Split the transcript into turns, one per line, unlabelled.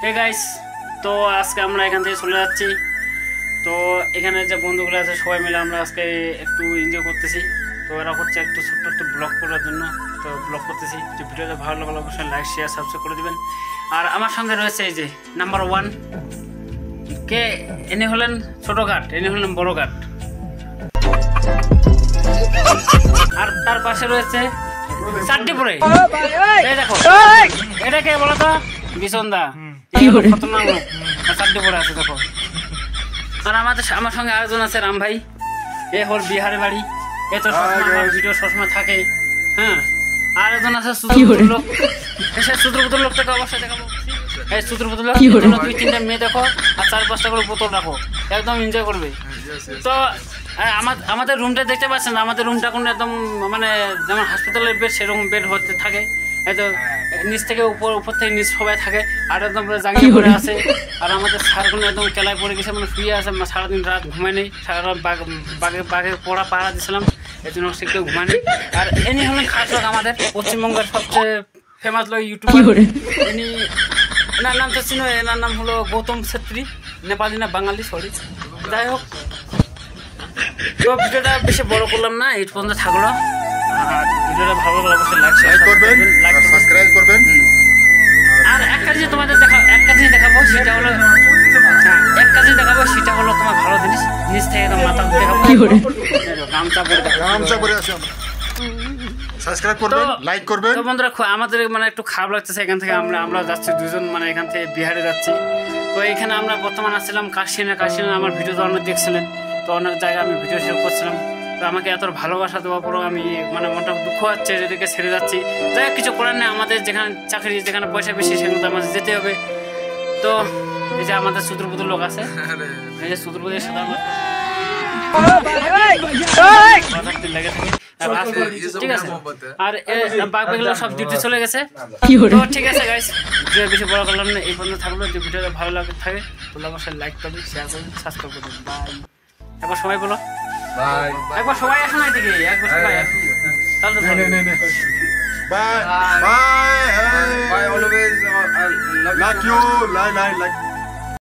Hey guys, তো আজকে আমরা এখান থেকে চলে যাচ্ছি। তো এখানে যে বন্ধুগুলো আছে সবাই মিলে আমরা আজকে একটু এনজয় করতেছি। তো এরা হচ্ছে একটু ছোট্ট একটু ব্লগ করার জন্য তো ব্লগ করতেছি। তো ভিডিওটা ভালো লাগলে অবশ্যই লাইক শেয়ার সাবস্ক্রাইব করে দিবেন। আর আমার সঙ্গে রয়েছে এই যে নাম্বার 1 কে, এনে হলেন ছোট ঘাট, এনে হলেন বড় ঘাট। আর তার পাশে রয়েছে চারটি পরে দেখো, এটাকে বলো তো বিছন্দা খতরনাক লোক, চারটি পরে আছে দেখো। আর আমার সঙ্গে আরেকজন আছে রাম ভাই, এ হল বিহারের বাড়ি, এ তো সবসময় ভিডিও সবসময় থাকে। হ্যাঁ, আর একজন আছে সুদ্রপুতুল লোক, সে সুদ্রপুতুল লোকটাকে অবশ্যই দেখাবো। এই সুদ্রপুতুল লোক 2-3টা মেয়ে দেখো আর 4-5টা করে বোতল রাখো, একদম এনজয় করবে। তো আমাদের রুমটা দেখতে পাচ্ছেন, আমাদের রুমটা কোনো একদম মানে যেমন হসপিটালের বেড সেরকম বেড হতে থাকে। এই তো নিচ থেকে উপর থেকে নিচ সবাই থাকে, আর একদম জাঙ্গিয়ে পড়ে আছে। আর আমাদের সারগুলো একদম কেলায় পড়ে গেছে, মানে শুয়ে আছে, সারাদিন রাত ঘুমায় নেই, সারা রাত বাঘের পড়া পাড়া দিয়েছিলাম, এই জন্য সে কেউ ঘুমায় নেই। আর এনি হলেন খাস লোক, আমাদের পশ্চিমবঙ্গের সবচেয়ে ফেমাস লোক ইউটিউবার। এনি এনার নাম তো চিনো, এনার নাম হলো গৌতম ছেত্রী, নেপালি না বাঙালি, সরি। যাই হোক, তো ভিডিওটা বেশি বড় করলাম না, এই পর্যন্ত থাকলো। আর ভিডিওটা ভালো লাগলে অবশ্যই লাইক শেয়ার করবেন, লাইক সাবস্ক্রাইব করবেন। আর একটা জিনিস তোমাদের দেখাবো, সেটা হলো সেটা হলো তোমার ভালো জিনিস, নিচ থেকে একদম মাথা দেখাবো, গামছা পরে আছে। সাবস্ক্রাইব করবেন, লাইক করবেন। তো বন্ধুরা, আমাদের মানে একটু খারাপ লাগতেছে, এখান থেকে আমরা যাচ্ছি দুজন, মানে এখান থেকে বিহারে যাচ্ছি। তো এখানে আমরা বর্তমানে আসছিলাম কাশিনা আমার ভিডিও তো অনেক দেখছিলেন, তো অনেক জায়গায় আমি ভিডিও শেয়ার করছিলাম। তো আমাকে এত ভালোবাসা দেওয়ার পরেও আমি মানে মনটা দুঃখ হচ্ছে, যেদিকে ছেড়ে যাচ্ছি। যাই কিছু করার নেই, আমাদের যেখানে চাকরি, যেখানে পয়সা বেশি, সেখানে তো আমাদের যেতে হবে। তো এই যে আমাদের সুদ্রপুতুল লোক আছে, এই যে সুদ্রপুতুলের সাথে লেগে থাকে, ঠিক আছে। আর বাকিগুলো সব ডিউটি চলে গেছে। তো ঠিক আছে গাইস, ভিডিও বেশি বড় করলাম না, এই পর্যন্ত থাকলো। যে ভিডিওটা ভালো লাগে থাকে তাহলে অবশ্যই লাইক করবেন, শেয়ার করবেন, সাবস্ক্রাইব করবেন। বাই। একবার সবাই বলো বাই, একবার সবাই আসুন এদিকে, একবার সবাই আসুন, তাহলে
bye bye bye always like you like